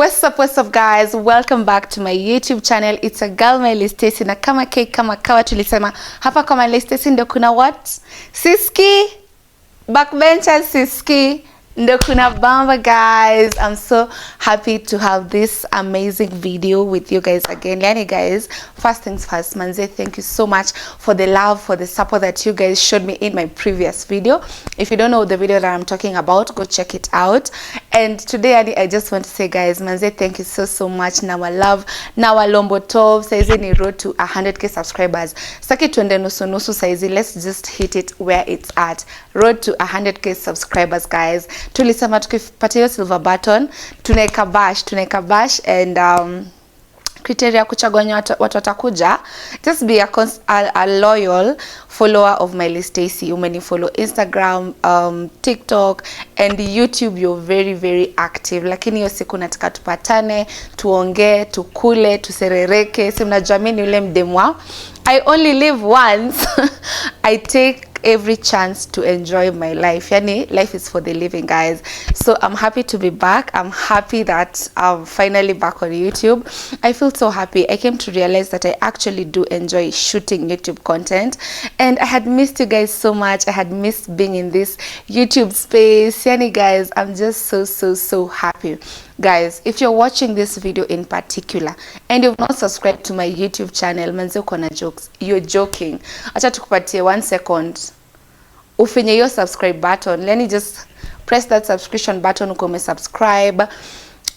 What's up guys, welcome back to my YouTube channel. It's a girl Mylee Staicey, na kama cake kama kawa tulisema hapa kwa Mylee Staicey ndio kuna what? Siski, backbenchers siski, ndio kuna bamba guys. I'm so happy to have this amazing video with you guys again. Yani guys, first things first, manze, thank you so much for the love, for the support that you guys showed me in my previous video. If you don't know the video that I'm talking about, go check it out. And today I just want to say guys, manze, thank you so much. Now I love, now I lombo top saizi ni road to 100k subscribers. Saki tuende nusu saizi, let's just hit it where it's at. Road to 100k subscribers guys. Tulisema tukipata hiyo silver button tunaeka bash and criteria kuchagua watu watakuja. Just be a loyal follower of Mylee Staicey. Umenifollow Instagram, TikTok and YouTube. You're very active. Lakini hiyo siku nataka tupatane, tuongee, tukule, tuserereke. Si mnajua mimi yule mdemwa. I only live once. I take every chance to enjoy my life. Yani, life is for the living guys. So I'm happy to be back. I'm happy that I'm finally back on YouTube. I feel so happy. I came to realize that I actually do enjoy shooting YouTube content, and I had missed you guys so much. I had missed being in this YouTube space. Yani guys, I'm just so happy. Guys, if you're watching this video in particular and you've not subscribed to my YouTube channel, manze uko na jokes. You're joking. Acha tukupatie 1 second. Ufinye your subscribe button. Let me just press that subscription button uko subscribe,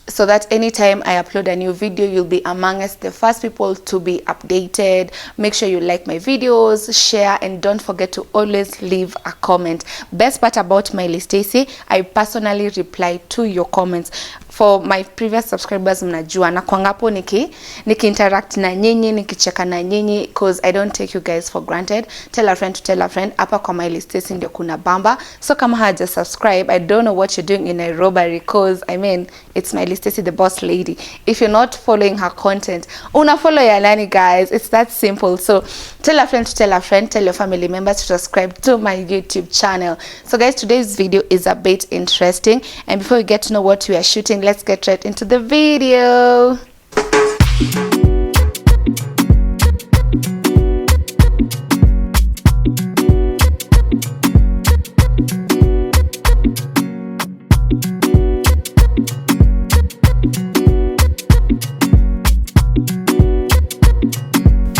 so that anytime I upload a new video, you'll be amongst the first people to be updated. Make sure you like my videos, share, and don't forget to always leave a comment. Best part about Mylee Staicey, I personally reply to your comments. For my previous subscribers, mnajua na kwangapo niki interact na nyinyi, nikicheka na nyinyi, because I don't take you guys for granted. Tell a friend to tell a friend. Hapa kwa Mylee Staicey ndio kuna bamba. So kama haja subscribe, I don't know what you're doing in Nairobi, because I mean, it's Mylee Staicey, the boss lady. If you're not following her content, una follow ya nani guys. It's that simple. So tell a friend to tell a friend, tell your family members to subscribe to my YouTube channel. So guys, today's video is a bit interesting, and before we get to know what we are shooting, let's get right into the video.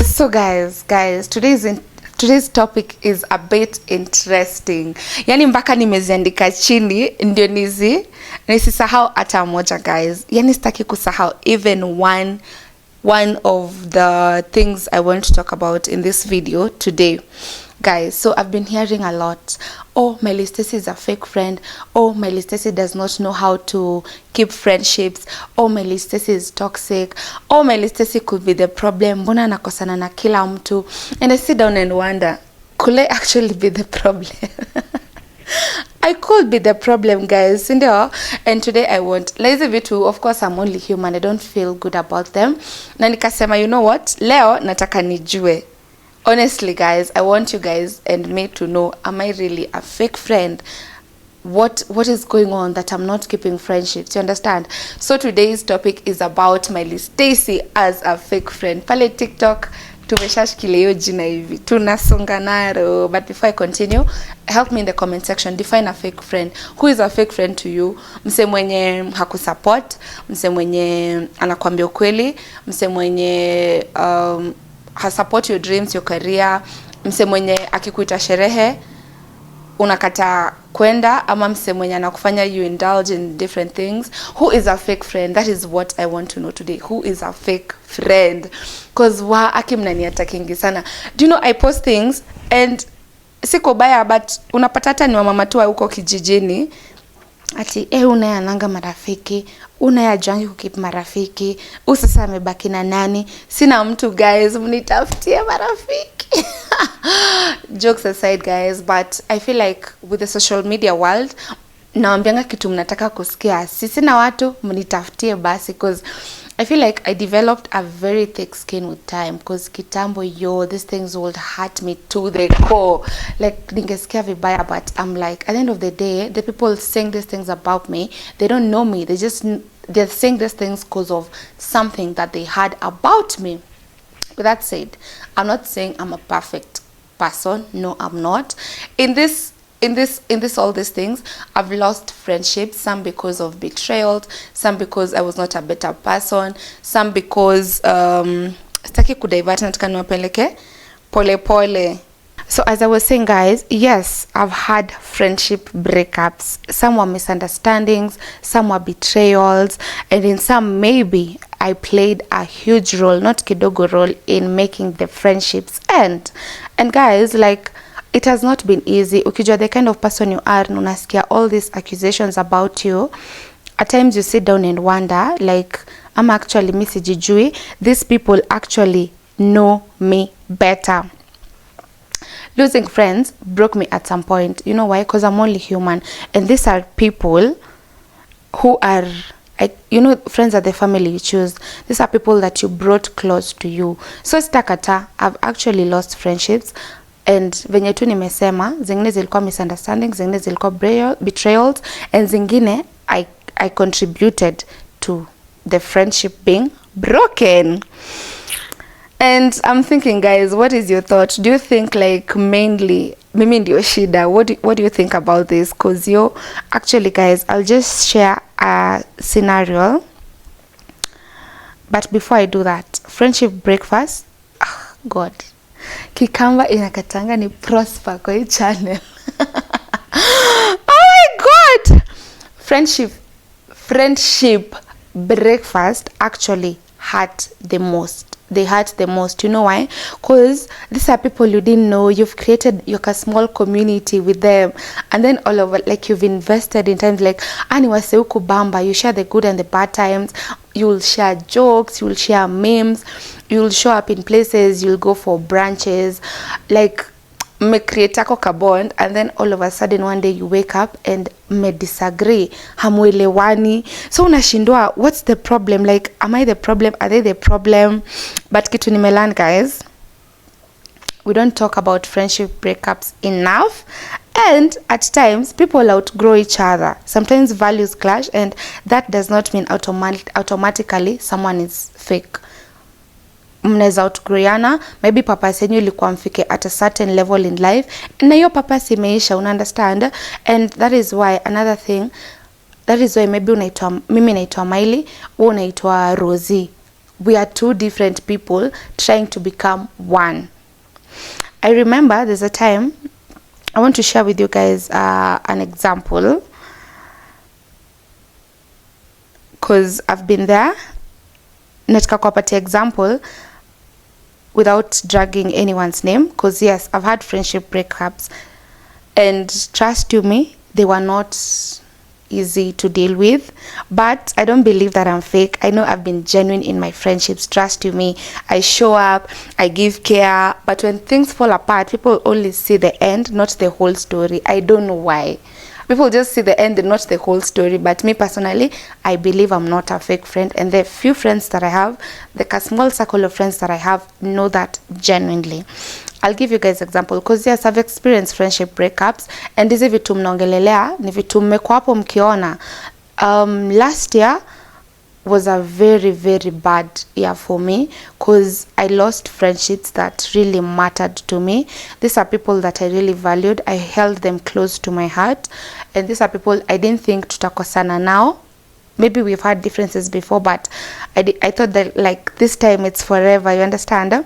So guys, today's topic is a bit interesting. Yani mpaka nimeziandika chini ndio nisisahau hata moja guys. Yani sitaki kusahau even one of the things I want to talk about in this video today. Guys, so I've been hearing a lot. Oh, Mylee Staicey is a fake friend. Oh, Mylee Staicey does not know how to keep friendships. Oh, Mylee Staicey is toxic. Oh, Mylee Staicey could be the problem. Mbona nakosana na kila mtu? And I sit down and wonder, could I actually be the problem? I could be the problem guys, ndio. And today I want lazy vitu, of course I'm only human, I don't feel good about them. Na nikasema, you know what? Leo nataka nijue. Honestly guys, I want you guys and me to know, am I really a fake friend? What is going on that I'm not keeping friendships? You understand? So today's topic is about Mylee Staicey as a fake friend. Pale TikTok tumeshashikilia hiyo jina hivi, tunasonga naro. But before I continue, help me in the comment section, define a fake friend. Who is a fake friend to you? Mse mwenye hakusupport, mse mwenye anakuambia ukweli, mse mwenye support your dreams, your career, mse mwenye akikuita sherehe unakata kwenda, ama mse mwenye anakufanya you indulge in different things. Who is a fake friend? That is what I want to know today. Who is a fake friend? Because aki mnaniatakingi sana. Do you know I post things and siko baya, but unapata hata ni mama tu huko kijijini ati unayananga marafiki, unayajangi kukip marafiki, usasa amebaki na nani? Sina mtu guys, mnitafutie marafiki. Jokes aside guys, but I feel like with the social media world, naambianga kitu mnataka kusikia, sisi na watu mnitafutie basi, because I feel like I developed a very thick skin with time, because kitambo, these things would hurt me to the core. Like, ningesikia vibaya, but I'm like, at the end of the day, the people saying these things about me, they don't know me. They're saying these things because of something that they heard about me. With that said, I'm not saying I'm a perfect person. No, I'm not. In all these things, I've lost friendships, some because of betrayals, some because I was not a better person, some because sitaki kudivert, nataka niwapeleke pole pole. So as I was saying, guys, yes, I've had friendship breakups. Some were misunderstandings, some were betrayals, and in some maybe I played a huge role, not kidogo role, in making the friendships end. And guys, like, it has not been easy. Ukijua the kind of person you are, unasikia all these accusations about you. At times you sit down and wonder, like, I'm actually misijijui. These people actually know me better. Losing friends broke me at some point. You know why? Because I'm only human. And these are people who are, friends are the family you choose. These are people that you brought close to you. So stakata, I've actually lost friendships. And venye tu nimesema, zingine zilikuwa misunderstandings, zingine zilikuwa betrayals, and zingine I contributed to the friendship being broken. And I'm thinking, guys, what is your thought? Do you think, like, mainly mimi ndio shida? What do you think about this? Because actually, guys, I'll just share a scenario. But before I do that, friendship breakfast, God, kikamba inakatanga ni prosper kwa hii channel. Oh my God! Friendship breakfast actually hurt the most. They hurt the most. You know why? Because these are people you didn't know. You've created a small community with them, and then all over, like, you've invested in times, like, ani waseuku bamba. You share the good and the bad times. You'll share jokes. You'll share memes. You'll show up in places. You'll go for branches, like, me create ako ka bond, and then all of a sudden one day you wake up and me disagree, hamuelewani. So unashindwa, what's the problem? Like, am I the problem? Are they the problem? But kitu nimelearn, guys, we don't talk about friendship breakups enough, and at times people outgrow each other. Sometimes values clash, and that does not mean automatically someone is fake. Mnaweza outgrowna, maybe purpose yenu ilikuwa mfike at a certain level in life, na hiyo purpose imeisha, una understand? And that is why maybe mimi naitwa Mylee, wewe unaitwa Rosie. We are two different people trying to become one. I remember there's a time, I want to share with you guys an example, because I've been there. Nataka kuwapatia example without dragging anyone's name, because yes, I've had friendship breakups, and trust you me, they were not easy to deal with. But I don't believe that I'm fake. I know I've been genuine in my friendships. Trust you me, I show up, I give care. But when things fall apart, people only see the end, not the whole story. I don't know why. People just see the end and not the whole story. But me personally, I believe I'm not a fake friend. And the few friends that I have, the small circle of friends that I have, know that genuinely. I'll give you guys example, because yes, I've experienced friendship breakups, and hizi vitu mnaongelelea ni vitu mmekuwa hapo mkiona. Last year was a very, very bad year for me, because I lost friendships that really mattered to me. These are people that I really valued. I held them close to my heart, and these are people I didn't think tutakosana now. Maybe we've had differences before, but I thought that, like, this time it's forever, you understand?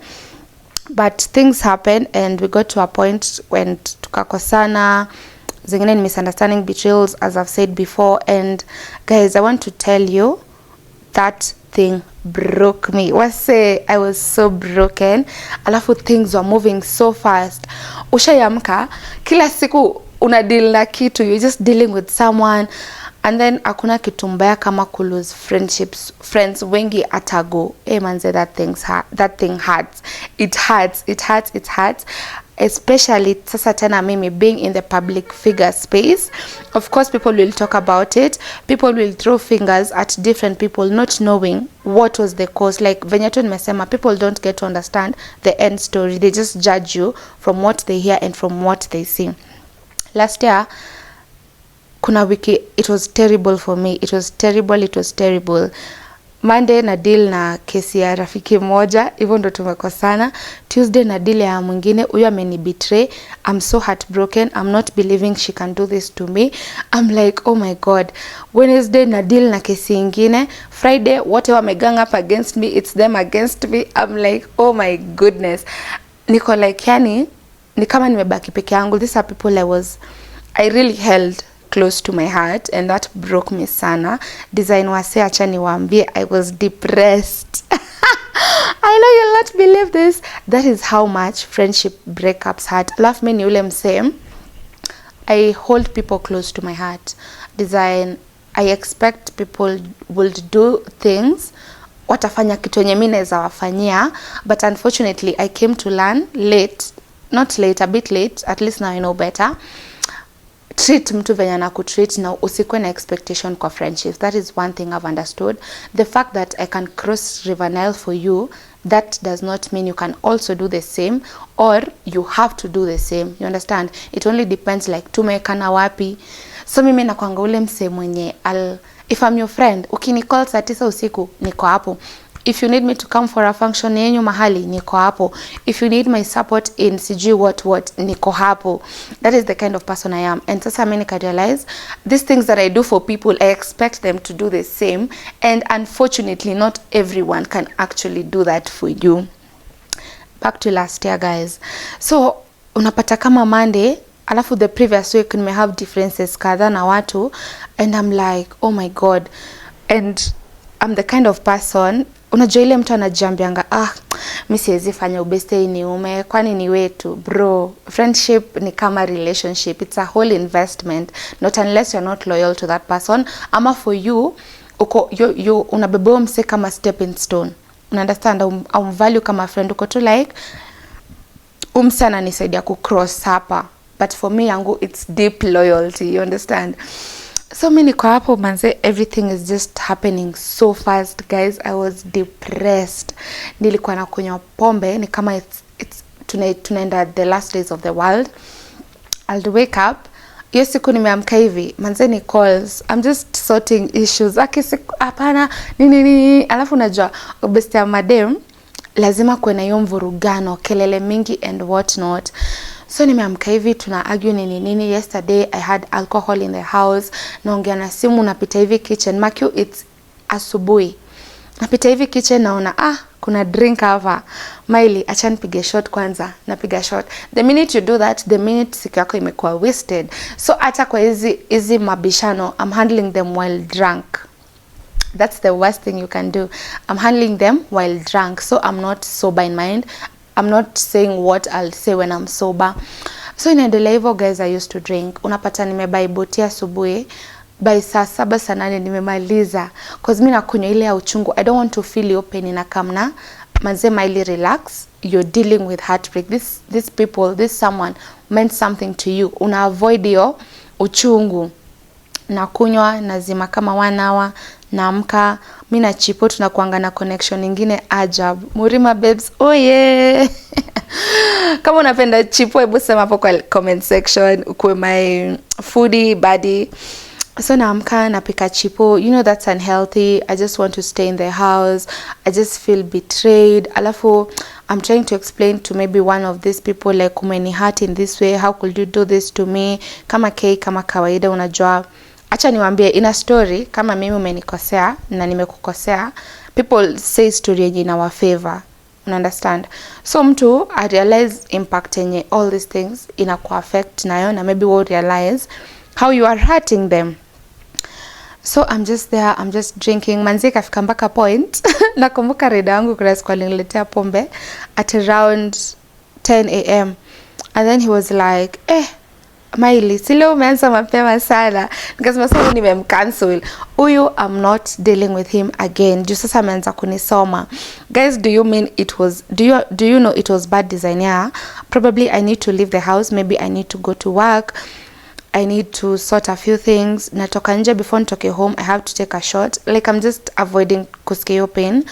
But things happen, and we got to a point when tukakosana, zingine ni misunderstanding, betrayals, as I've said before. And guys, I want to tell you, that thing broke me. I was so broken. Alafu things were moving so fast. Ushayamka, kila siku una deal na kitu, you're just dealing with someone, and then hakuna kitu mbaya kama kulose friends wengi atago. Manze, that thing hurts. It hurts. especially sasa tena mimi being in the public figure space. Of course people will talk about it, people will throw fingers at different people not knowing what was the cause. Like venye tu nimesema, people don't get to understand the end story, they just judge you from what they hear and from what they see. Last year kuna wiki, it was terrible for me, it was terrible. Monday na deal na kesi ya rafiki moja, hivyo ndo tumekosana. Tuesday na deal ya mwingine, huyo ameni betray. I'm so heartbroken, I'm not believing she can do this to me. I'm like, oh my god. Wednesday na deal na kesi ingine. Friday wote wamegang up against me, it's them against me. I'm like, oh my goodness. Niko like, yani ni kama nimebaki peke yangu. These are people I really held close to my heart, and that broke me sana. Design wase acha niwaambie, I was depressed. I know you'll not believe this. That is how much friendship breakups hurt. Alafu mimi ni ule msame, I hold people close to my heart. Design, I expect people will do things, watafanya kitu yenye mimi naweza wafanyia, but unfortunately I came to learn late, not late, a bit late, at least now I know better. Treat mtu venye na kutreat na usikwe na expectation kwa friendships. That is one thing I've understood. The fact that I can cross River Nile for you, that does not mean you can also do the same, or you have to do the same. You understand? It only depends, like tumekana wapi. So mimi nakwanga ule mse mwenye if I'm your friend, ukinicall saa 9 usiku niko hapo. If you need me to come for a function yenyu mahali, niko hapo. If you need my support in sijui what, niko hapo. That is the kind of person I am. And sasa mimi nika realize these things that I do for people, I expect them to do the same. And unfortunately, not everyone can actually do that for you. Back to last year, guys. So, unapata kama Monday, alafu the previous week may have differences kadha na watu, and I'm like, oh my god. And I'm the kind of person, unajua ile mtu anajambianga, mimi siwezi fanya ubeste ni ume, kwani ni wetu. Bro, friendship ni kama relationship, it's a whole investment, not unless you're not loyal to that person. Ama for you, you unabebo mse kama stepping stone, una understand, value kama friend, uko tu like umse ananisaidia ku cross hapa, but for me yangu it's deep loyalty, you understand. So many niko hapo manze, everything is just happening so fast, guys. I was depressed. Nilikuwa nakunywa pombe, ni kama tunaenda the last days of the world. I'll wake up, hiyo siku nimeamka hivi, manze ni calls, I'm just sorting issues. Hapana, nini, alafu unajua obeste ya madem, lazima kuwe na hiyo mvurugano, kelele mingi and what not. So nimeamka hivi, tuna argue nini. Yesterday I had alcohol in the house. Naongea na simu, napita hivi kitchen. Makio, it's asubuhi. Napita hivi kitchen, naona kuna drink hapa. Mylee, acha nipige shot kwanza. Napiga shot. The minute you do that, the minute siku yako imekuwa wasted. So hata kwa hizi mabishano, I'm handling them while drunk. That's the worst thing you can do. I'm handling them while drunk. So I'm not sober in mind. I'm not saying what I'll say when I'm sober. So inaendelea hivyo, guys. I used to drink. Unapata nimebai boti asubuhi, by saa 7 saa 8 nimemaliza, cause mimi nakunywa ile ya uchungu. I don't want to feel your pain na kamna. Manze, Mylee, relax. You're dealing with heartbreak. This people, this someone meant something to you. Una avoid hiyo uchungu. Nakunywa, nazima kama 1 hour, naamka, mimi na Chipo tunakuanga na connection nyingine ajab. Murima babes, oh yeah. Kama unapenda Chipo, hebu sema hapo kwa comment section, ukwe my foodie buddy. So naamka, napika Chipo. You know that's unhealthy. I just want to stay in the house. I just feel betrayed. Alafu I'm trying to explain to maybe one of these people, like, umeni hurt in this way, how could you do this to me? Kama kama kawaida, unajua. Acha niwaambie, in a story, kama mimi umenikosea na nimekukosea, people say story yenye in our favor. You understand? So mtu I realize impact yenye all these things inaku affect nayo, na maybe we'll realize how you are hurting them. So I'm just there, I'm just drinking. Manzi kafika mpaka point. Nakumbuka reda yangu kuna siku aliniletea pombe at around 10 a.m. And then he was like, Mylee, si leo umeanza mapema sana. Nikasema sasa nimemcancel. Huyu I'm not dealing with him again. Juu sasa ameanza kunisoma. Guys, do you know it was bad design? Yeah. Probably I need to leave the house. Maybe I need to go to work. I need to sort a few things. Natoka nje before nitoke home. I have to take a shot. Like I'm just avoiding kusikia pain.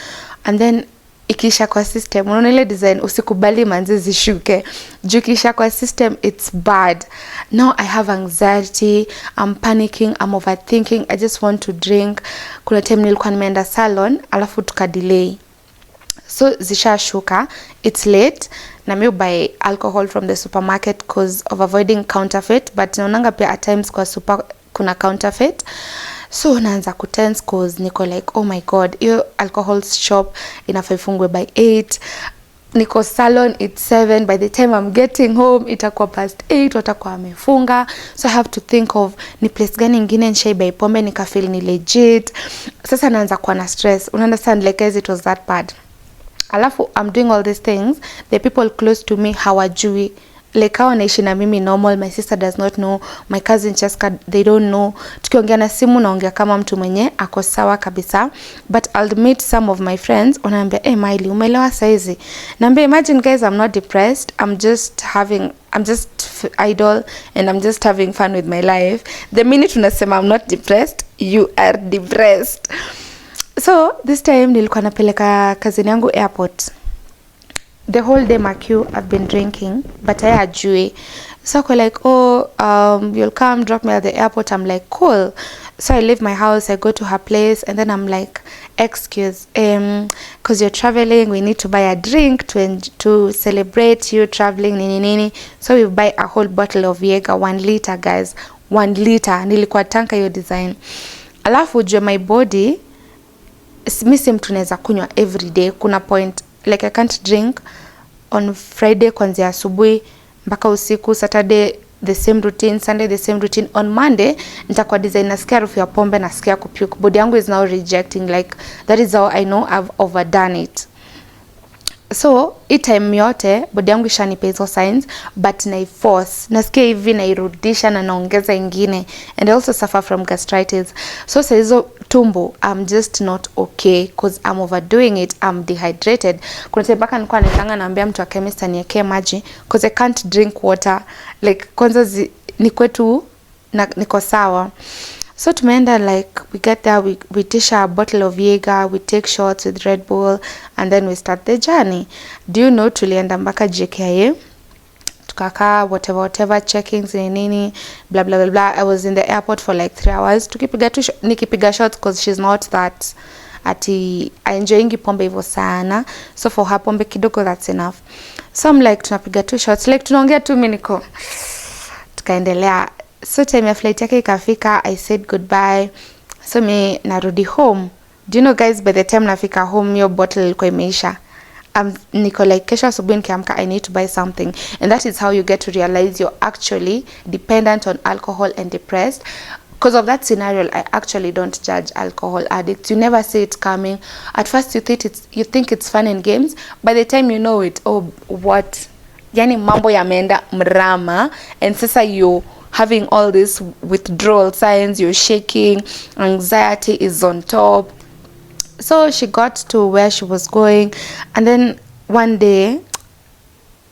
And then ikisha kwa system, unaona ile design usikubali manzi zishuke. Juu kisha kwa system, it's bad. Now I have anxiety, I'm panicking, I'm overthinking, I just want to drink. Kuna time nilikuwa nimeenda salon, alafu tukadelay. So zishashuka, it's late, na mi buy alcohol from the supermarket cause of avoiding counterfeit, but naonanga pia at times kwa super kuna counterfeit. So naanza kutense cause niko like, oh my god, hiyo alcohol shop inafaa ifungwe by 8. Niko salon it's 7. By the time I'm getting home itakuwa past 8, watakuwa wamefunga. So I have to think of ni place gani ingine nishai buy pombe nikafeel ni legit. Sasa naanza kuwa na stress. Understand, like guys, it was that bad. Alafu I'm doing all these things, the people close to me hawajui. Like hawa naishi na mimi normal, my sister does not know, my cousin Cheska, they don't know. Tukiongea na simu naongea kama mtu mwenye ako sawa kabisa. But I'll meet some of my friends, wanaambia Mylee, umeelewa saizi? Naambia imagine guys, I'm not depressed, I'm just idle and I'm just having fun with my life. The minute unasema I'm not depressed, you are depressed. So this time nilikuwa napeleka cousin yangu airport. The whole day Makiu I've been drinking, but I ajui. So I like, you'll come drop me at the airport. I'm like, cool. So I leave my house, I go to her place, and then I'm like, excuse, cause you're traveling, we need to buy a drink to celebrate you traveling, nini. So we buy a whole bottle of Jaeger, 1 liter, guys, 1 liter. Nilikuwa tanka yo design. Alafu ujue my body, mi si mtu naeza kunywa every day. Kuna point like I can't drink on Friday kwanzia asubuhi mpaka usiku, Saturday the same routine, Sunday the same routine. On Monday nitakuwa design nasikia harufu ya pombe, nasikia kupuke. Body yangu is now rejecting, like that is how I know I've overdone it. So hii time yote body yangu ishanipa hizo signs, but na force nasikia hivi nairudisha na naongeza ingine, and I also suffer from gastritis. So sa hizo tumbo, I'm just not okay cause I'm overdoing it, I'm dehydrated. Kuna time baka nilikuwa nilanga naambia mtu wa chemist aniwekee maji cause I can't drink water, like kwanza ni kwetu na niko sawa. So tumeenda, like we get there, we dish a bottle of Jaeger, we take shots with Red Bull, and then we start the journey. Do you know tulienda mpaka JKIA, tukakaa whatever checkings nini blah blah blah blah. I was in the airport for like 3 hours. Nikipiga shots cause she's not that ati enjoying pombe hivyo sana, so for her pombe kidogo that's enough. So I'm like tunapiga 2 shots, like tunaongea 2 minutes, tukaendelea. So time ya flight yake ikafika, I said goodbye. So mi narudi home. Do you know guys, by the time nafika home your bottle ilikuwa imeisha. Niko like kesho asubuhi nikiamka I need to buy something. And that is how you get to realize you're actually dependent on alcohol and depressed. Because of that scenario, I actually don't judge alcohol addicts. You never see it coming. At first you think it's fun and games. By the time you know it, oh what? Yani mambo yameenda mrama, and sasa you having all this withdrawal signs, you're shaking, anxiety is on top. So she got to where she was going, and then one day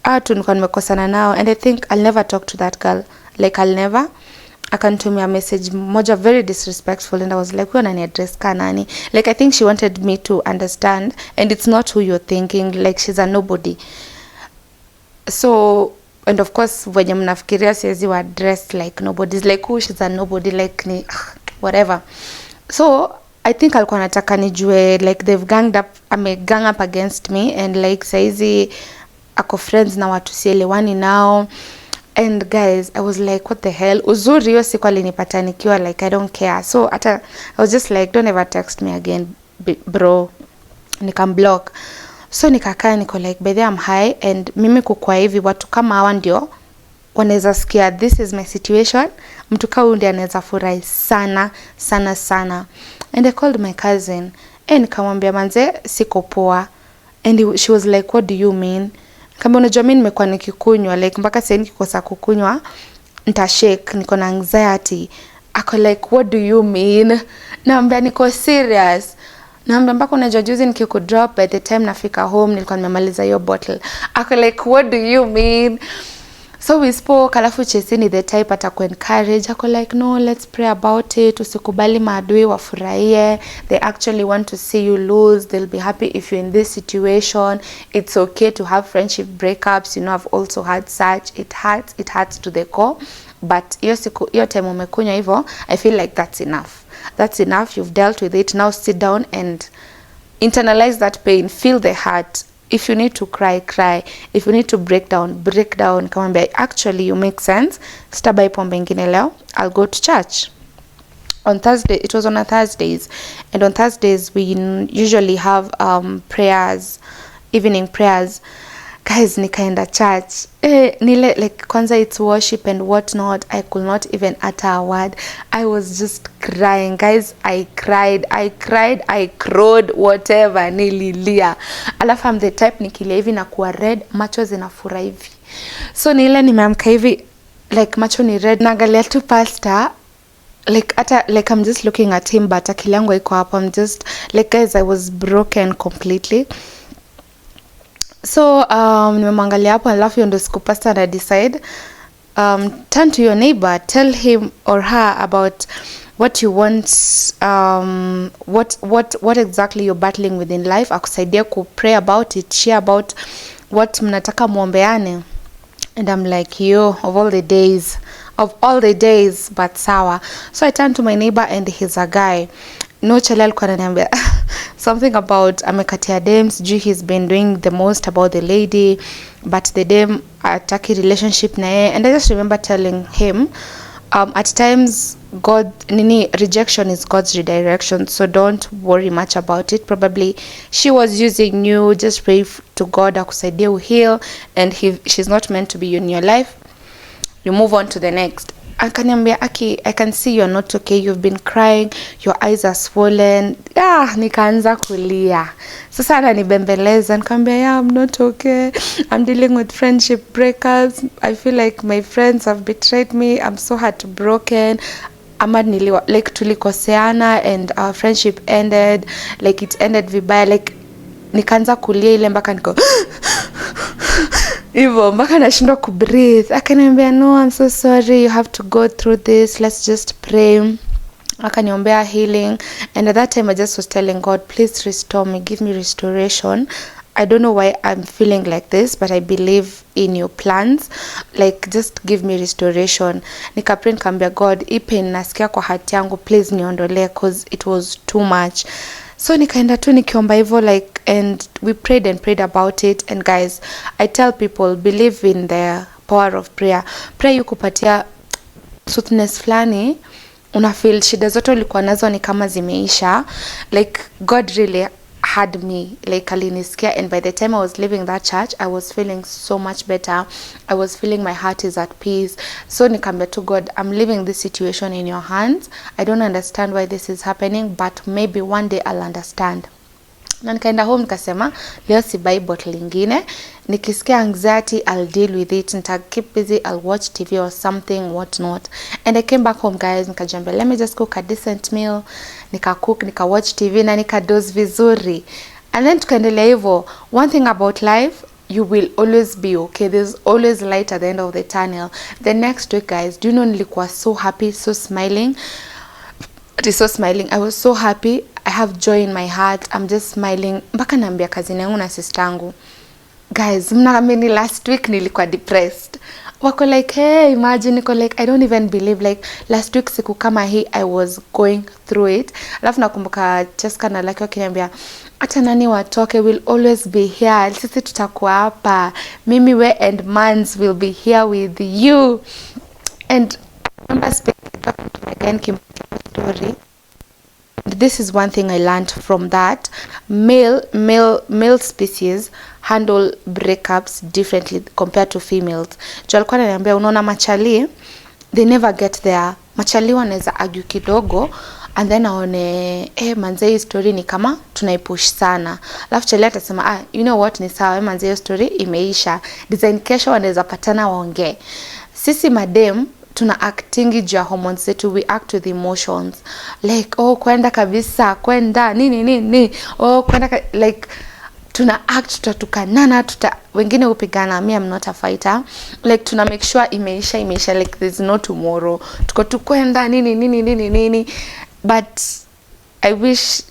nilikuwa nimekosana nao, and I think I'll never talk to that girl, like I'll never. Akantumia message moja very disrespectful, and I was like, wewe unani address ka nani? Like I think she wanted me to understand, and it's not who you're thinking, like she's a nobody. So, and of course when mnafikiria siwezi wa address like nobody's, like who, she's a nobody, like ni whatever. So I think alikuwa nataka nijue like they've gang up against me, and like saizi ako friends na watu sielewani nao. And guys, I was like, what the hell? Uzuri hiyo siku alinipata nikiwa like I don't care. So I was just like, don't ever text me again bro. Nikamblock. So nikakaa niko like, by the way I'm high, and mimi kukua hivi watu kama hawa ndio wanaweza sikia this is my situation. Mtu kama huyu ndiye anaweza furahi sana sana sana. And I called my cousin, and nikamwambia manze siko poa. And she was like, what do you mean? Kama unajua mimi nimekuwa nikikunywa like mpaka sasa nikikosa kukunywa nitashake, niko na anxiety. Ako like, what do you mean? Naambia niko serious. Naambia mpaka unajua juzi nikikudrop, by the time nafika home nilikuwa nimemaliza hiyo bottle. Ako like, what do you mean? So we spoke, alafu Chesini the type ataku encourage. Ako like, no, let's pray about it. Usikubali maadui wafurahie. They actually want to see you lose. They'll be happy if you're in this situation. It's okay to have friendship breakups. You know, I've also had such. It hurts to the core. But hiyo time umekunywa hivyo, I feel like that's enough. That's enough. You've dealt with it. Now sit down and internalize that pain. Feel the hurt. If you need to cry, cry. If you need to break down, break down. Kamwambia, actually you make sense. Sitabai pombe ingine leo. I'll go to church. On Thursday, it was on a Thursdays. And on Thursdays, we usually have prayers, evening prayers. Guys, nikaenda church. Nile, like, kwanza it's worship and whatnot. I could not even utter a word. I was just crying. Guys, I cried, crowed, whatever. Nililia. Alafu I'm the type nikilia hivi na kuwa red, macho zinafura hivi. So nile nimeamka hivi, like macho ni red. Naangalia tu pastor, like I'm just looking at him, but akili yangu iko hapo. I'm just, like, guys, I was broken completely. So nimemwangalia hapo, alafu ndo siku pastor na decide turn to your neighbor, tell him or her about what you want, what exactly you're battling with in life. Akusaidia ku pray about it, share about what mnataka muombeane. And I'm like, yo, of all the days, but sawa. So I turned to my neighbor, and he's a guy. No, chale alikuwa ananiambia something about amekatia dem, sijui he's been doing the most about the lady, but the dem ataki relationship na yeye. And I just remember telling him, at times rejection is God's redirection, so don't worry much about it. Probably she was using you. Just pray to God akusaidie uheal, and she's not meant to be in your life. You move on to the next. Akaniambia, Aki, I can see you're not okay. You've been crying. Your eyes are swollen. Nikaanza kulia. Sasa ananibembeleza. Nikamwambia, yeah, I'm not okay. I'm dealing with friendship breakups. I feel like my friends have betrayed me. I'm so heartbroken. Like tulikoseana and our friendship ended. Like it ended vibaya. Like nikaanza kulia ile mpaka niko hivyo mpaka nashindwa kubreathe. Akaniambia, no, I'm so sorry, you have to go through this, let's just pray. Akaniombea healing. And at that time I just was telling God, please restore me, give me restoration. I don't know why I'm feeling like this, but I believe in your plans. Like, just give me restoration. Nikapray nikamwambia God, hii pain nasikia kwa hati yangu, please niondolee, cause it was too much. So nikaenda tu nikiomba hivyo, like, and we prayed about it. And guys, I tell people, believe in the power of prayer. Prayer yukupatia soothness flani, unafeel shida zote ulikuwa nazo ni kama zimeisha. Like, God really had me, like alinisikia. And by the time I was leaving that church, I was feeling so much better. I was feeling my heart is at peace. So nikamwambia to God, I'm leaving this situation in your hands. I don't understand why this is happening, but maybe one day I'll understand. Na nikaenda home nikasema, leo sibai bottle lingine. Nikisikia anxiety, I'll deal with it. Nita keep busy, I'll watch TV or something, what not. And I came back home, guys. Nikajambia, let me just cook a decent meal. Nika cook, nika watch TV, na nika dose vizuri. And then tukaendelea hivyo. One thing about life, you will always be okay. There's always light at the end of the tunnel. The next week, guys, do you know, nilikuwa so happy, so smiling. I was so happy. I have joy in my heart. I'm just smiling. Mpaka naambia kazini yangu na sistangu, guys, mnaamini last week nilikuwa depressed. Wako like, hey, imagine. Niko like, I don't even believe, like, last week siku kama hii I was going through it. Alafu nakumbuka Cheska na Lucky wakiniambia, hata nani watoke, will always be here. Sisi tutakuwa hapa. Mimi, we and Mans will be here with you. And I remember speaking to my again Kim story. This is one thing I learned from that. Male species handle breakups differently compared to females. Jo alikuwa ananiambia, unaona machali, they never get there. Machali wanaweza argue kidogo and then aone, manze hii story ni kama tunaipush sana. Alafu chali atasema, you know what, ni sawa, manze hii story imeisha. Design kesho wanaweza patana waongee. Sisi madem tuna actingi juu ya hormones zetu, we act with emotions like oh kwenda kabisa, kwenda nini oh kwenda like tuna act, tutatukanana, wengine upigana. Me, I'm not a fighter, like tuna make sure imeisha like there's no tomorrow, tuko tukwenda nini. But I wish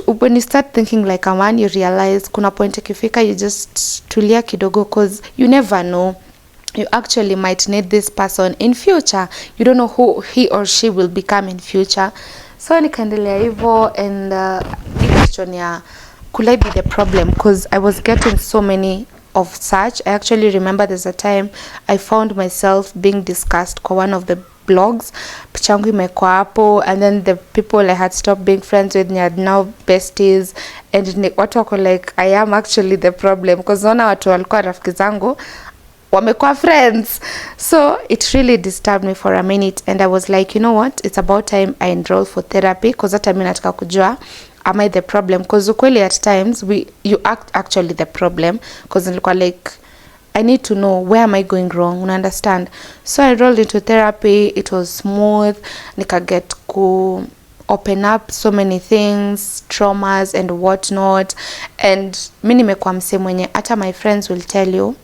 when you start thinking like a man, you realize kuna point ikifika you just tulia kidogo, cause you never know, you actually might need this person in future. You don't know who he or she will become in future. So nikaendelea hivyo, and question ya could I be the problem, because I was getting so many of such. I actually remember there's a time I found myself being discussed kwa one of the blogs, picha yangu imekuwa hapo, and then the people I had stopped being friends with are now besties, and watu wako like I am actually the problem, because naona watu walikuwa rafiki zangu wamekuwa friends. So it really disturbed me for a minute, and I was like, you know what, it's about time I enroll for therapy, because hata mimi nataka kujua am I the problem, because ukweli at times you act actually the problem, because nilikuwa like I need to know where am I going wrong, you understand. So I enrolled into therapy. It was smooth, nika get to open up so many things, traumas and whatnot, and mimi nimekuwa msee mwenye hata my friends will tell you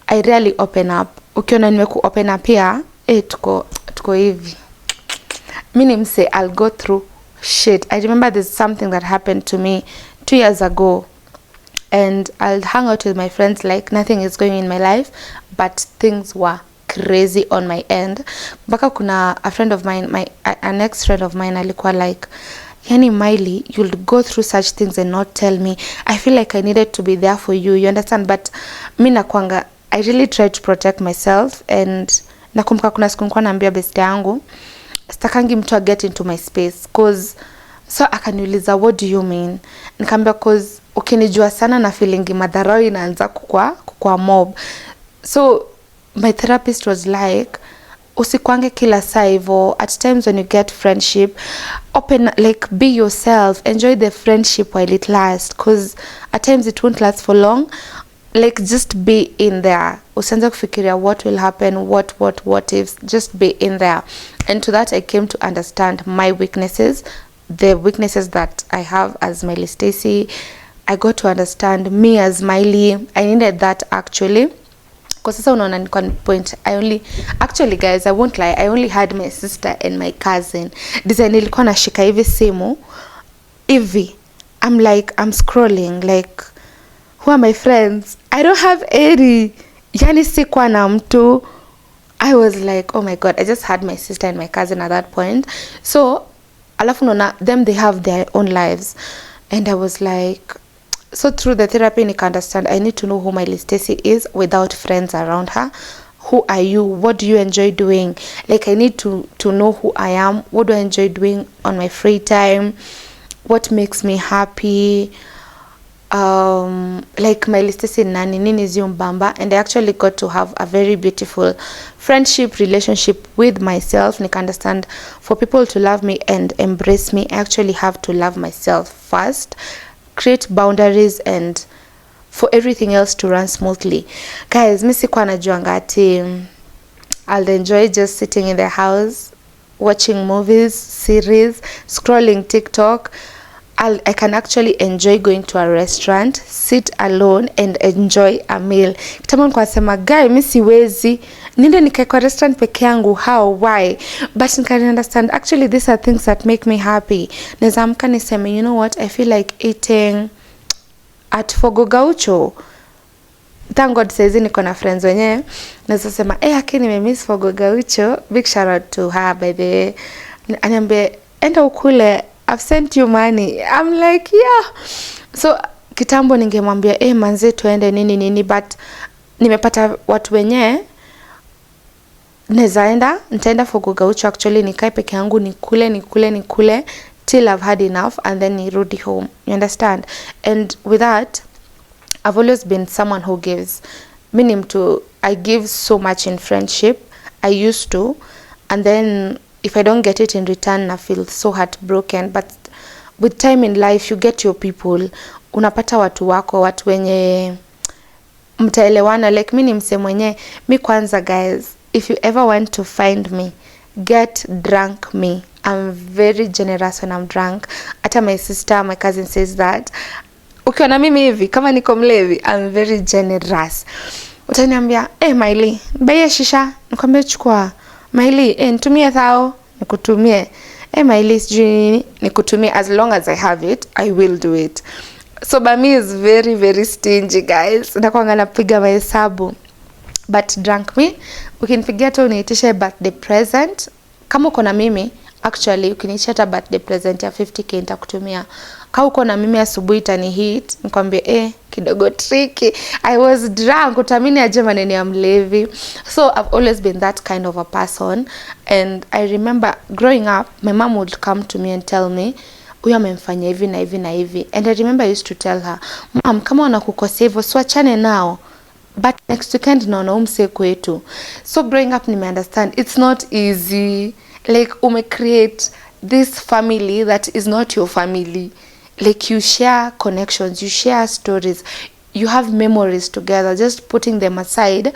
I really open up. Ukiona nimeku open up here, tuko hivi. Mimi msee, I'll go through shit. I remember there's something that happened to me 2 years ago, and I'll hang out with my friends like nothing is going in my life, but things were crazy on my end. Mpaka kuna a friend of mine, an ex friend of mine alikuwa like, yani Mylee, you'll go through such things and not tell me. I feel like I needed to be there for you, you understand. But mimi nakwanga, I really tried to protect myself, and nakumbuka kuna siku nilikuwa naambia best yangu sitakangi mtu get into my space, cause so akaniuliza what do you mean, nikamwambia cause ukinijua sana na feeling madharau inaanza kukua mob. So my therapist was like, usikwange kila saa hivyo. At times when you get friendship, open, like be yourself, enjoy the friendship while it lasts, cause at times it won't last for long. Like just be in there, usianze kufikiria what will happen, what ifs, just be in there. And to that I came to understand my weaknesses, the weaknesses that I have as Mylee Staicey. I got to understand me as Mylee. I needed that actually, because sasa unaona niko point. Actually guys, I won't lie, I only had my sister and my cousin. Design nilikuwa nashika hivi simu hivi, I'm scrolling like who are my friends, I don't have any, yani sikuwa na mtu. I was like, oh my god, I just had my sister and my cousin at that point. So alafu naona them, they have their own lives, and I was like, so through the therapy nika understand I need to know who Mylee Staicey is without friends around her. Who are you? What do you enjoy doing? Like I need to know who I am. What do I enjoy doing on my free time? What makes me happy? Like Mylee Staicey nini ziumbamba. And I actually got to have a very beautiful friendship relationship with myself. Nika understand for people to love me and embrace me, I actually have to love myself first, create boundaries, and for everything else to run smoothly. Guys, mimi sikuwa najua ngati I'll enjoy just sitting in the house watching movies, series, scrolling TikTok. I can actually enjoy going to a restaurant, sit alone and enjoy a meal. Kitambo nilikuwa nasema guy, mimi siwezi niende nikae kwa restaurant peke yangu, how, why? But I can understand actually these are things that make me happy. Naweza amka niseme, you know what, I feel like eating at Fogo Gaucho. Thank God says niko na friends wenyewe naweza sema akini nimemiss Fogo Gaucho. Big shout out to her by the way. Aniambia enda ukule, I've sent you money. I'm like yeah. So kitambo ningemwambia manze tuende nini, but nimepata watu wenyewe nitaenda Fogo Gaucho actually nikae peke yangu nikule till I've had enough, and then nirudi home, you understand. And with that, I've always been someone who gives. I give so much in friendship. I used to, and then if I don't get it in return, I feel so heartbroken. But with time in life, you get your people. Unapata watu wako, watu wenye mtaelewana. Like mimi ni mse mwenye, mi kwanza guys, if you ever want to find me, get drunk me. I'm very generous when I'm drunk. Hata my sister, my cousin says that. Ukiona mimi hivi kama niko mlevi, I'm very generous. Utaniambia, Mylee, buy shisha. Nikwambia chukua. Mylee, nitumie thao, nikutumie. Mylee, sijui nikutumie. As long as I have it, I will do it. So Bami is very, very stingy, guys. Nakuanga napiga mahesabu. But drunk me, ukinipigia tu uniitishe birthday present. Kama uko na mimi, actually ukiniitisha hata birthday present ya 50k nitakutumia. Kama uko na mimi asubuhi tani hit, nikwambie kidogo tricky. I was drunk, utamini aje maneno ya mlevi. So I've always been that kind of a person, and I remember growing up, my mom would come to me and tell me, huyu amemfanya hivi na hivi na hivi. And I remember I used to tell her, "Mom, kama wanakukosea hivyo, siwachane nao. But next weekend naona umse kwetu." So growing up nime understand it's not easy. Like create this family that is not your family. Like you share connections, you share stories, you have memories together. Just putting them aside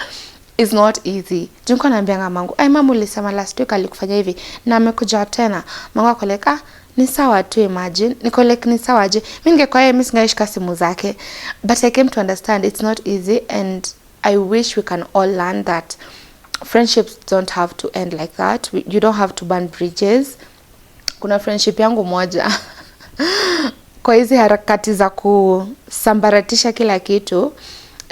is not easy. Junko naambianga mangu, mamu ulisema last week alikufanya hivi na amekuja tena. Mangu akoleka, ni sawa tu, imagine. Niko like ni sawa aje. Mimi ningekuwa yeye, mimi singeshika simu zake. But I came to understand it's not easy, and I wish we can all learn that friendships don't have to end like that. You don't have to burn bridges. Kuna friendship yangu moja kwa hizi harakati za kusambaratisha kila kitu,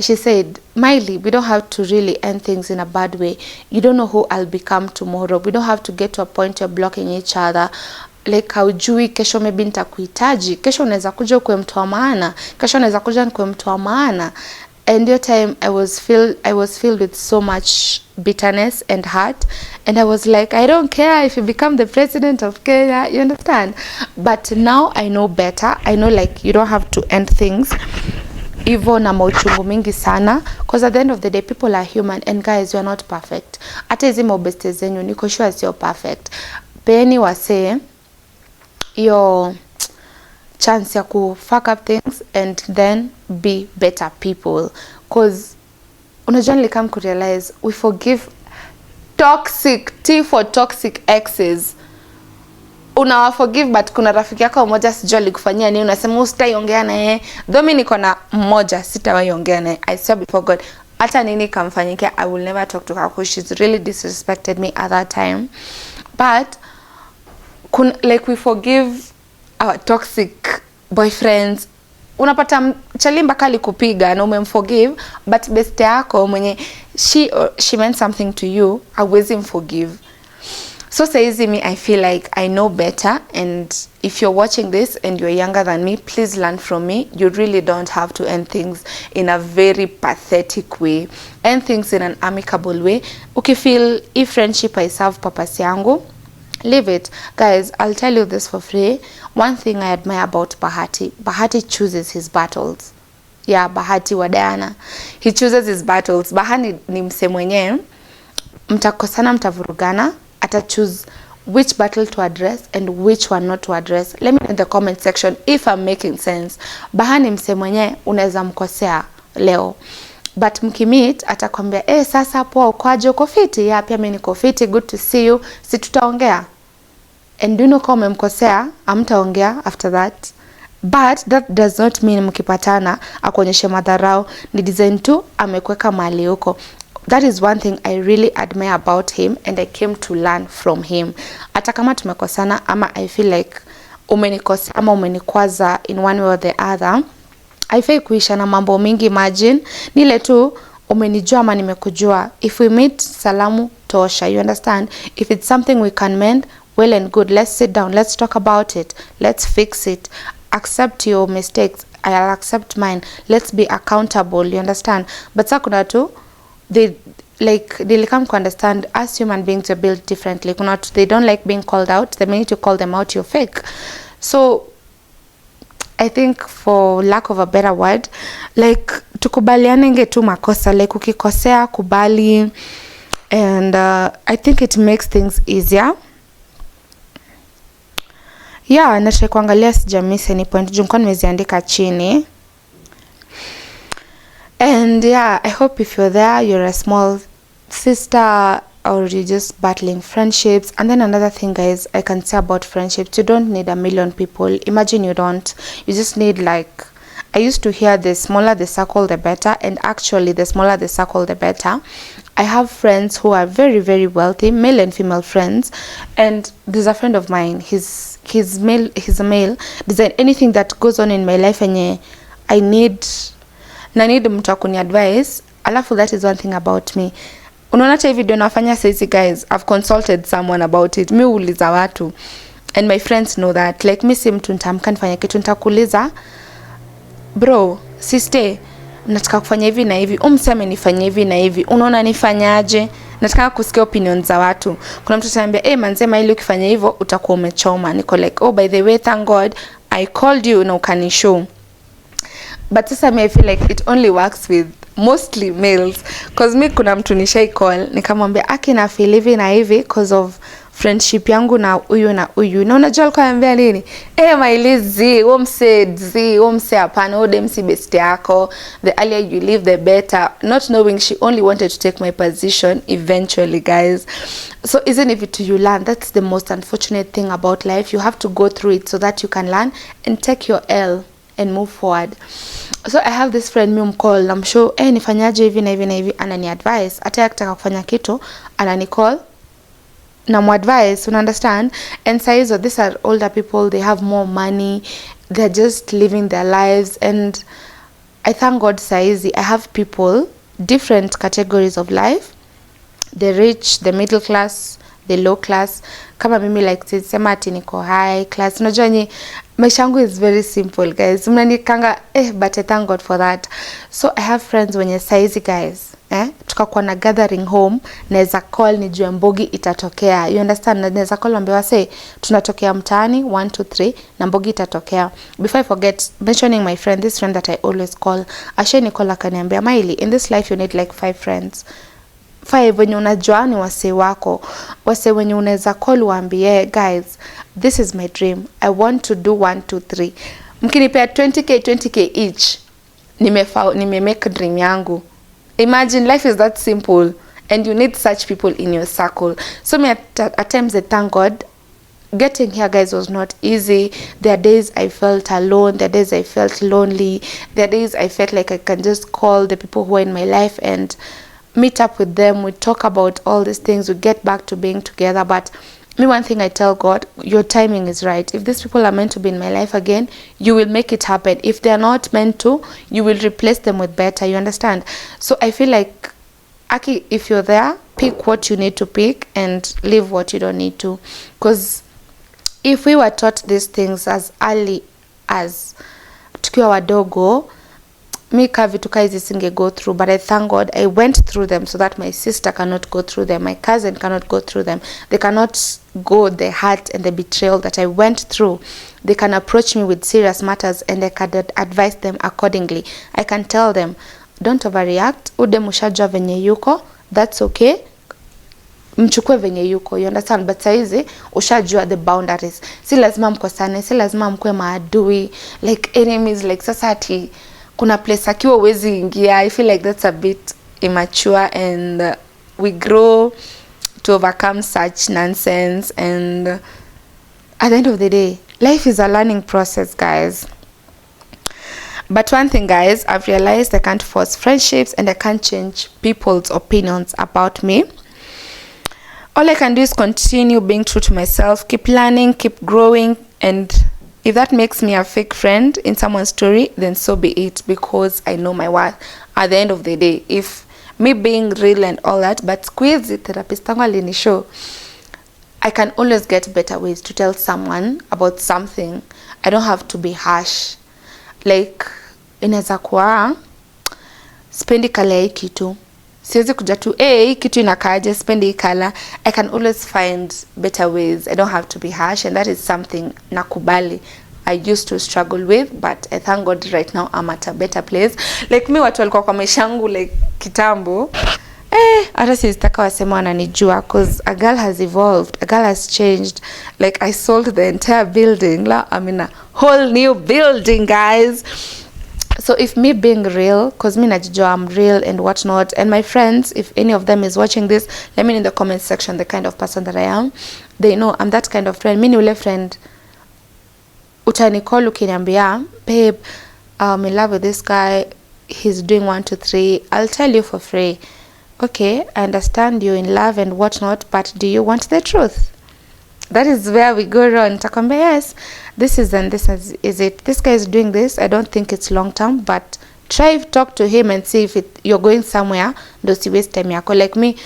she said, "Mylee, we don't have to really end things in a bad way. You don't know who I'll become tomorrow. We don't have to get to a point you're blocking each other. Like haujui kesho maybe nitakuhitaji. Kesho unaweza kuja kuwe mtu wa maana. Kesho unaweza kuja kuwe mtu wa maana." And your time I was filled with so much bitterness and hurt, and I was like, I don't care if you become the president of Kenya, you understand? But now I know better. I know like you don't have to end things hivyo na mauchungu mingi sana, because at the end of the day people are human, and guys, you are not perfect. Hata hizi mobeste zenyu niko sure sio perfect. Peni wase your chance ya ku fuck up things and then be better people, because unajua nilikam ku realize we forgive toxic exes. Unawa forgive, but kuna rafiki yako mmoja sijui alikufanyia nini, unasema usitaiongea naye. Though mimi niko na mmoja sitawaiongea naye, I swear before God, hata nini kamfanyike, I will never talk to her because she's really disrespected me at that time. But like we forgive our toxic boyfriends. Unapata chalimba kali kupiga na umemforgive, but best yako mwenye she meant something to you, hauwezi mforgive. So saizi me, I feel like I know better, and if you're watching this and you're younger than me, please learn from me. You really don't have to end things in a very pathetic way. End things in an amicable way. Feel if friendship I serve purpose yangu, leave it. Guys, I'll tell you this for free. One thing I admire about Bahati chooses his battles. Yeah, Bahati wa Diana. He chooses his battles. Bahati ni mse mwenye mtakosana, mtavurugana, ata choose which battle to address and which one not to address. Let me know in the comment section if I'm making sense. Bahati mse mwenye unaweza mkosea leo, but mkimit atakwambia sasa poa, ukoaje, uko fiti? Ya pia mimi niko fiti, good to see you, si tutaongea. And you know kama umemkosea amtaongea after that, but that does not mean mkipatana akuonyeshe madharau. Ni design tu amekweka mahali huko. That is one thing I really admire about him, and I came to learn from him. Hata kama tumekosana ama I feel like umenikosea ama umenikwaza in one way or the other, haifai kuisha na mambo mingi. Imagine nile tu umenijua ama nimekujua. If we meet, salamu tosha, you understand? If it's something we can mend, well and good. Let's sit down, let's talk about it, let's fix it. Accept your mistakes, I'll accept mine. Let's be accountable, you understand? But sakuna tu they come to understand us human beings are built differently. They don't like being called out. The minute you call them out, you're fake. So I think, for lack of a better word, like tukubalianenge tu makosa. Like ukikosea kubali, and I think it makes things easier. Yeah, nataka kuangalia sijamiss any point. Junko nimeziandika chini. And yeah, I hope if you're there, you're a small sister, or you're just battling friendships. And then another thing, guys, I can say about friendships, you don't need 1,000,000 people. Imagine you don't. You just need, like, I used to hear the smaller the circle the better, and actually the smaller the circle the better. I have friends who are very, very wealthy, male and female friends, and there's a friend of mine, he's a male. There's anything that goes on in my life and I need mtu akuni advice. Alafu, that is one thing about me. Unaona hata video nafanya saizi, guys, I've consulted someone about it. Mi uliza watu, and my friends know that. Like, mi si mtu nitamka nifanya kitu, nitakuuliza, bro, sister, nataka kufanya hivi na hivi, umseme nifanye hivi na hivi, unaona nifanyaje? Nataka kusikia opinions za watu. Kuna mtu ananiambia, manze Mylee, ukifanya hivyo utakuwa umechoma. Niko like, oh, by the way, thank God I called you na ukanishow. But sasa I feel like it only works with mostly males, cause me kuna mtu nishai call nikamwambia na feel hivi na hivi cause of friendship yangu na huyu na huyu. Na unajua alikuwa anambia nini? Mylee, umse hapana, MC best yako, the earlier you leave the better. Not knowing she only wanted to take my position eventually, guys. So isn't it you learn? That's the most unfortunate thing about life. You have to go through it so that you can learn and take your L and move forward. So I have this friend, me call, na mshow, nifanyaje hivi na hivi na hivi, anani advice. Hata akitaka kufanya kitu, anani call na mu advice, you understand? And so these are older people, they have more money, they're just living their lives. And I thank God saizi I have people, different categories of life, the rich, the middle class, the low class. Kama mimi, like, sema ati niko high class. Unajua nyi maisha yangu is very simple, guys. Mnanikanga but I thank God for that. So I have friends wenye saizi, guys, tukakuwa na gathering home, naweza call nijue mbogi itatokea. You understand? Naweza call ambiwa say tunatokea mtaani 1 2 3 na mbogi itatokea. Before I forget mentioning my friend, this friend that I always call, asheni call akaniambia, Mylee, in this life you need like 5 friends. 5 wenye unajua ni wase wako, wase wenye unaweza call waambie, guys, this is my dream, I want to do 1 2 3. Mkinipea 20k each, nime make dream yangu. Imagine, life is that simple, and you need such people in your circle. So me at times I thank God. Getting here, guys, was not easy. There are days I felt alone, there are days I felt lonely, there are days I felt like I can just call the people who are in my life and meet up with them, we talk about all these things, we get back to being together. But me, one thing I tell God, your timing is right. If these people are meant to be in my life again, you will make it happen. If they are not meant to, you will replace them with better. You understand? So I feel like, Aki, if you're there, pick what you need to pick and leave what you don't need to. Because if we were taught these things as early as tukiwa wadogo, me vitu hizi singe go through. But I thank God I went through them so that my sister cannot go through them, my cousin cannot go through them. They cannot go the hurt and the betrayal that I went through. They can approach me with serious matters and I can advise them accordingly. I can tell them, don't overreact, ude mushajua venye yuko, that's okay, mchukue venye yuko, you understand? But saizi ushajua the boundaries, si lazima mkosane, si lazima mkue maadui, like enemies. Like sasa ati kuna place akiwa uwezi ingia. I feel like that's a bit immature, and we grow to overcome such nonsense. And at the end of the day, life is a learning process, guys. But one thing, guys, I've realized I can't force friendships and I can't change people's opinions about me. All I can do is continue being true to myself, keep learning, keep growing, and if that makes me a fake friend in someone's story, then so be it, because I know my worth. At the end of the day, if me being real and all that, but squeeze the therapist alini show, I can always get better ways to tell someone about something. I don't have to be harsh. Like, inaweza kuwa spendi kala hii kitu, siwezi kuja tu hii kitu inakaaje, spendi kala. I can always find better ways. I don't have to be harsh, and that is something nakubali I used to struggle with, but I thank God right now I'm at a better place. Like me, watu walikuwa kwa maisha yangu like kitambo, hata sitaka wasema wananijua, cause a girl has evolved, a girl has changed. Like I sold the entire building, I'm in a whole new building, guys. So if me being real, cause me najijua I'm real and whatnot, and my friends, if any of them is watching this, let me know in the comment section the kind of person that I am. They know I'm that kind of friend. Mi ni ule friend utanicall ukiniambia, babe, I'm in love with this guy, he's doing 1 2 3, I'll tell you for free. Okay, I understand you're in love and whatnot, but do you want the truth? That is where we go wrong. Takwambia, yes, this is and this is it. This guy is doing this. I don't think it's long term, but try talk to him and see if you're going somewhere. Ndo si waste time yako. Like me,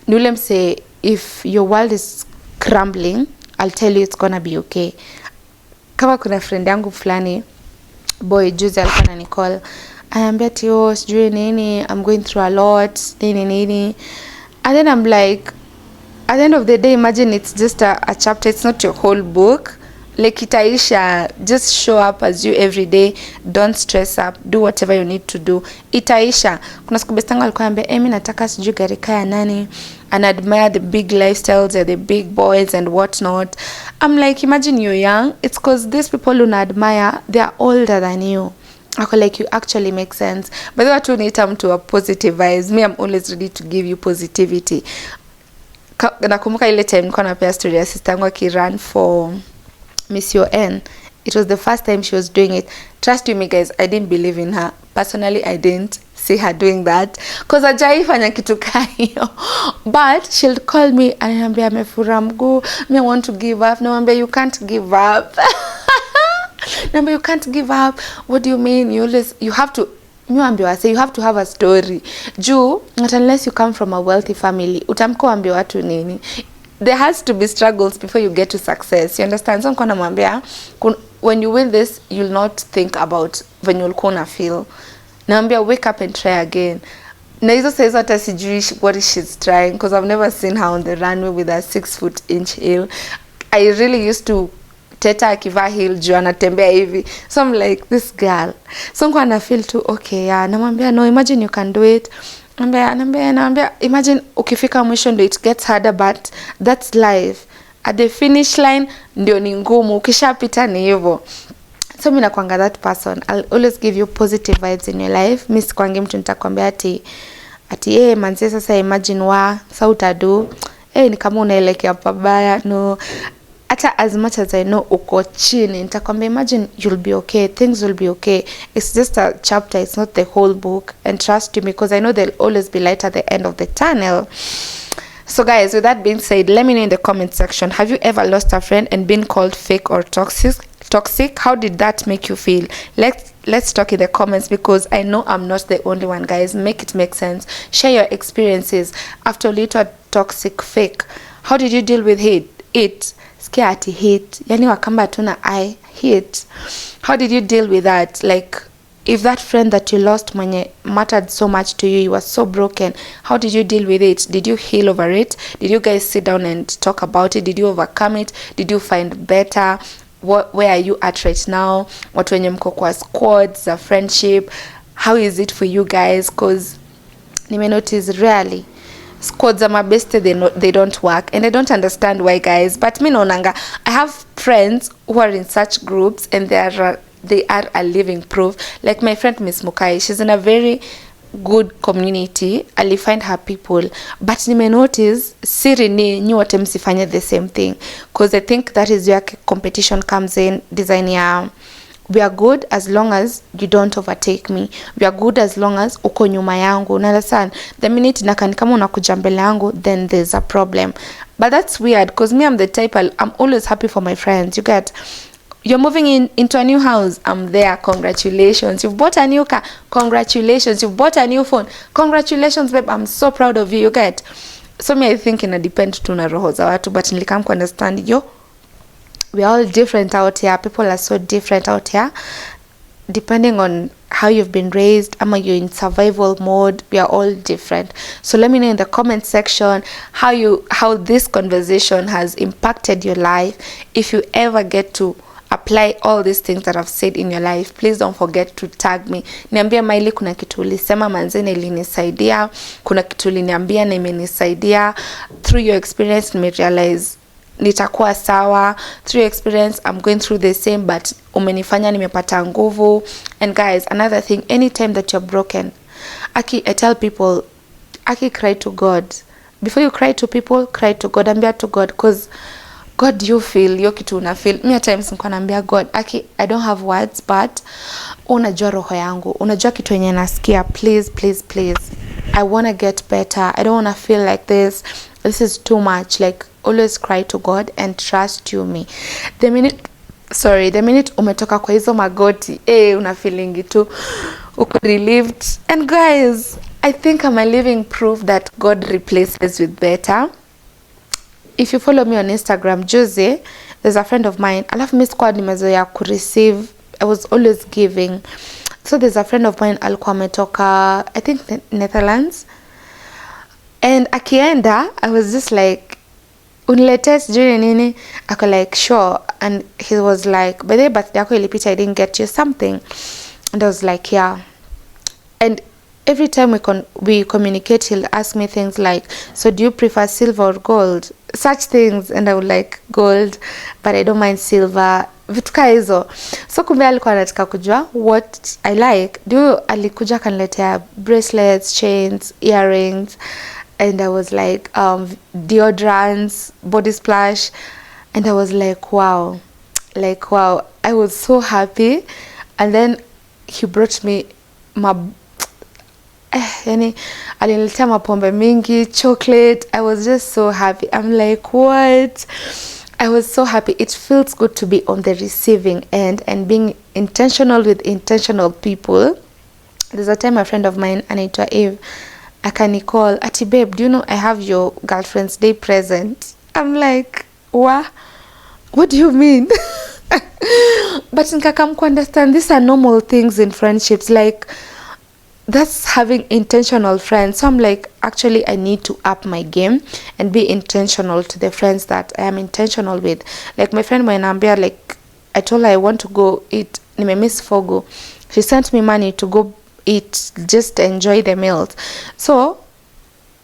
Nulem say, if your world is crumbling, I'll tell you it's gonna be okay. Kama kuna friend yangu fulani, boy, juzi alikuwa ananicall, anaambia tio sijui nini, I'm going through a lot, nini. And then I'm like, at the end of the day, imagine it's just a chapter, it's not your whole book. Like itaisha, just show up as you every day, don't stress up, do whatever you need to do. Itaisha. Kuna siku bestangu alikuwa anambia, mimi nataka sijui gari kaya nani, and admire the big lifestyles and the big boys and whatnot. I'm like, imagine you're young, it's cause these people who admire, they are older than you. Ako like, you actually make sense. But that watu need time to a positive vibes. Me, I'm always ready to give you positivity. Nakumbuka ile time nilikuwa napea story ya sister yangu akirun for Miss UN. It was the first time she was doing it. Trust me guys, I didn't believe in her. Personally, I didn't see her doing that because ajaifanya kitu kayo. But she'll call me and ananiambia amefura mguu, me want to give up. Naambia you can't give up. Naambia you can't give up. What do you mean? You have to Miwambiwa say you have to have a story. Juu, not unless you come from a wealthy family, utamko ambiwa watu nini. There has to be struggles before you get to success. You understand? So nkona mwambia, when you win this, you'll not think about when you'll kona feel. Naambia wake up and try again. Na hizo saizo hata sijui what she's trying, because I've never seen her on the runway with a 6-foot-inch heel. I really used to teta akivaa heel juu anatembea hivi. So I'm like, this girl. So nko ana feel too okay, yeah. Namwambia, no, imagine you can do it. Naambia, imagine ukifika mwisho ndo it gets harder, but that's life. At the finish line ndio ni ngumu, ukishapita ni hivyo. So mimi nakwanga that person. I'll always give you positive vibes in your life. Mimi sikwangi mtu nitakwambia ati manzi sasa imagine sasa utadu. Ni kama unaelekea pabaya. No. Ata as much as I know uko chini, nitakwambia imagine you'll be okay, things will be okay. It's just a chapter, it's not the whole book. And trust me, because I know there'll always be light at the end of the tunnel. So guys, with that being said, let me know in the comment section, have you ever lost a friend and been called fake or toxic? How did that make you feel? Let's talk in the comments, because I know I'm not the only one, guys. Make it make sense. Share your experiences after little toxic fake. How did you deal with it? Skia ati hate, yani wakamba tuna I hate. How did you deal with that? Like, if that friend that you lost mwenye mattered so much to you, you were so broken, how did you deal with it? Did you heal over it? Did you guys sit down and talk about it? Did you overcome it? Did you find better? Where are you at right now? Watu wenye mko kwa squads za friendship, how is it for you guys? Because nime notice rarely squads are my best, they don't work, and I don't understand why, guys. But me naonanga, I have friends who are in such groups and they are a living proof. Like my friend Miss Mukai, she's in a very good community. I'll find her people, but nime notice siri ni nyote msifanye the same thing, because I think that is where competition comes in. Design ya we are good as long as you don't overtake me. We are good as long as uko nyuma yangu. Understand? The minute nakani kama unakuja mbele yangu, then there's a problem. But that's weird, because me, I'm the type, I'm always happy for my friends. You get, you're moving into a new house, I'm there, congratulations. You've bought a new car, congratulations. You've bought a new phone, congratulations, babe, I'm so proud of you. You get, so me, I think ina depend tu na roho za watu, but nilikam ku understand we're all different out here. People are so different out here, depending on how you've been raised. Ama you're in survival mode. We are all different. So let me know in the comment section how this conversation has impacted your life. If you ever get to apply all these things that I've said in your life, please don't forget to tag me. Niambia Mylee, kuna kitu ulisema manzeni ilinisaidia, kuna kitu uliniambia na imenisaidia. Through your experience, me realize nitakuwa sawa. Through experience I'm going through the same, but umenifanya nimepata nguvu. And guys, another thing, anytime that you're broken, I tell people, cry to God. Before you cry to people, cry to God. Ambia to God, because God, you feel yo kitu una feel. Me at times niko naambia God, I don't have words, but unajua roho yangu, unajua kitu yenye nasikia. Please, please, please, I want to get better. I don't want to feel like this is too much. Like, always cry to God and trust you me. The minute umetoka kwa hizo magoti, una feeling itu uko relieved. And guys, I think I'm a living proof that God replaces with better. If you follow me on Instagram, Josie, there's a friend of mine. Alafu mi squad nimezoea ku receive. I was always giving. So there's a friend of mine alikuwa ametoka, I think Netherlands. And akienda, I was just like, uniletee sijui nini? Ako like, sure. And he was like, by the way, birthday yako ilipita, I didn't get you something. And I was like, yeah. And every time we communicate, he'll ask me things like, so do you prefer silver or gold? Such things. And I would like, gold, but I don't mind silver. Vituka hizo. So kumbe alikuwa anataka kujua what I like. Alikuja kaniletea bracelets, chains, earrings. And I was like, deodorants, body splash. And I was like, wow. Like, wow. I was so happy. And then he brought me yani aliniletea mapombe mingi, chocolate. I was just so happy. I'm like, what? I was so happy. It feels good to be on the receiving end and being intentional with intentional people. There's a time a friend of mine, anaitwa Eve, akanicall, ati babe, do you know I have your girlfriend's day present? I'm like, what do you mean? But nikakam ku understand, these are normal things in friendships. Like, that's having intentional friends. So I'm like, actually I need to up my game and be intentional to the friends that I am intentional with. Like my friend Mwenambia, like I told her I want to go eat, nimemiss Fogo. She sent me money to go eat, just enjoy the meals. So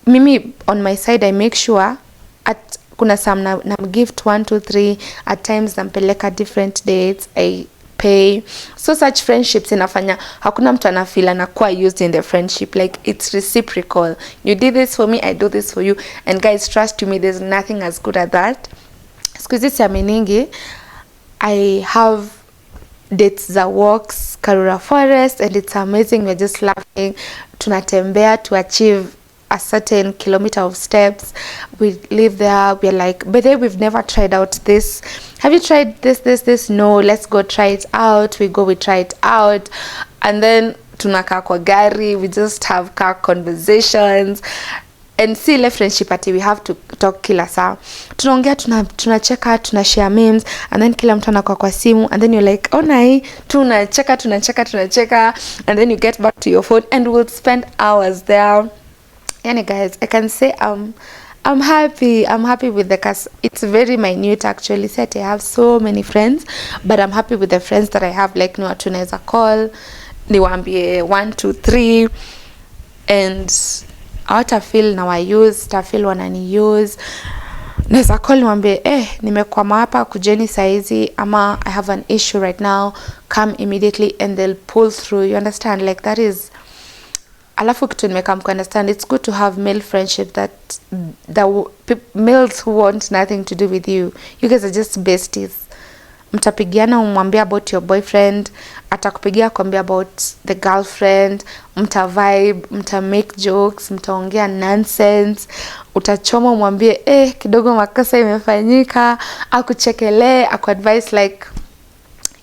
mimi on my side, I make sure at kuna some na gift 1 2 3, at times nampeleka different dates, I pay. So such friendships inafanya hakuna mtu anafeel anakuwa used in the friendship. Like, it's reciprocal. You did this for me, I do this for you. And guys, trust me, there's nothing as good as that. Squeeze miningi, I have dates za walks Karura Forest, and it's amazing. We're just laughing, tunatembea to achieve a certain kilometer of steps. We live there, we're like, but then we've never tried out this. Have you tried this? No, let's go try it out. We try it out. And then tunakaa kwa gari, we just have car conversations. And see, ile friendship ati we have to talk kila saa. Tunaongea, tunacheka, tunashare memes, and then kila mtu anakuwa kwa simu, and then you're like, oh nai, tunacheka, and then you get back to your phone and we'll spend hours there. Yani guys, I can say I'm happy with the cast. It's very minute actually. Set I have so many friends, but I'm happy with the friends that I have. Like, no, tunaweza call niwaambie 1 2 3, and hata feel na use feel wanani use. Naweza call niwaambie nimekwama hapa, kujeni saizi, ama I have an issue right now, come immediately, and they'll pull through. You understand? Like, that is. Alafu kitu nimekam ku understand, it's good to have male friendship, that the males who want nothing to do with you. You guys are just besties. Mtapigiana umwambia about your boyfriend, atakupigia kuambia about the girlfriend, mta vibe, mta make jokes, mtaongea nonsense, utachoma umwambie kidogo makosa imefanyika, akuchekelee, akuadvise. Like,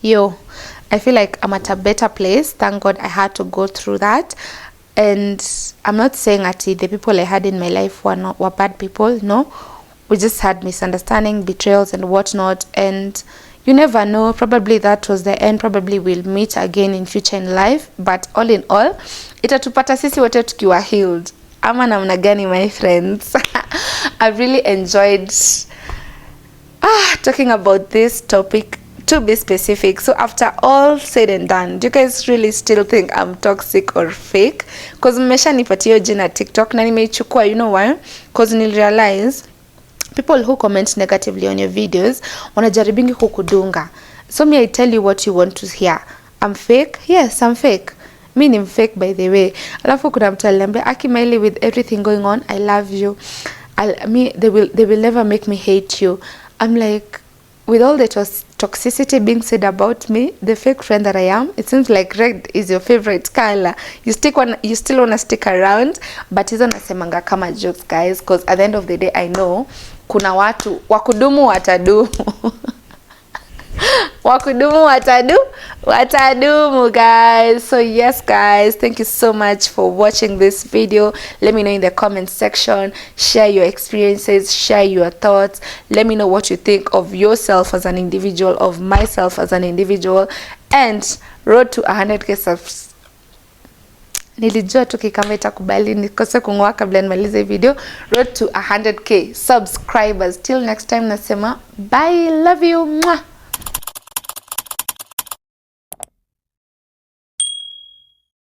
yo, I feel like I'm at a better place. Thank God I had to go through that. And I'm not saying that the people I had in my life were bad people. No, we just had misunderstanding, betrayals, and whatnot. And you never know. Probably that was the end. Probably we'll meet again in future in life. But all in all, itatupata sisi wote tukiwa healed. Ama namna gani, my friends? I've really enjoyed talking about this topic, to be specific. So after all said and done, do you guys really still think I'm toxic or fake? Because mmesha nipatia jina TikTok na nimeichukua. You know why? Because nil realize people who comment negatively on your videos wanajaribingi kukudunga. So me, I tell you what you want to hear. I'm fake? Yes, I'm fake. Me ni fake by the way. Alafu kuna mtu aliniambia, Aki Mylee, with everything going on, I love you. They will never make me hate you. I'm like, with all the toxicity being said about me, the fake friend that I am, it seems like red is your favorite color. You still wanna stick around, but hizo nasemanga kama jokes, guys, because at the end of the day I know kuna watu wakudumu watadumu. Wakudumu watadumu, guys. So yes, guys, thank you so much for watching this video. Let me know in the comment section, share your experiences, share your thoughts. Let me know what you think of yourself as an individual, of myself as an individual, and road to 100k subs. Nilijua tu kikamba itakubali nikose kungoa kabla nimalize video. Road to 100k subscribers. Till next time, nasema bye, love you, mwah.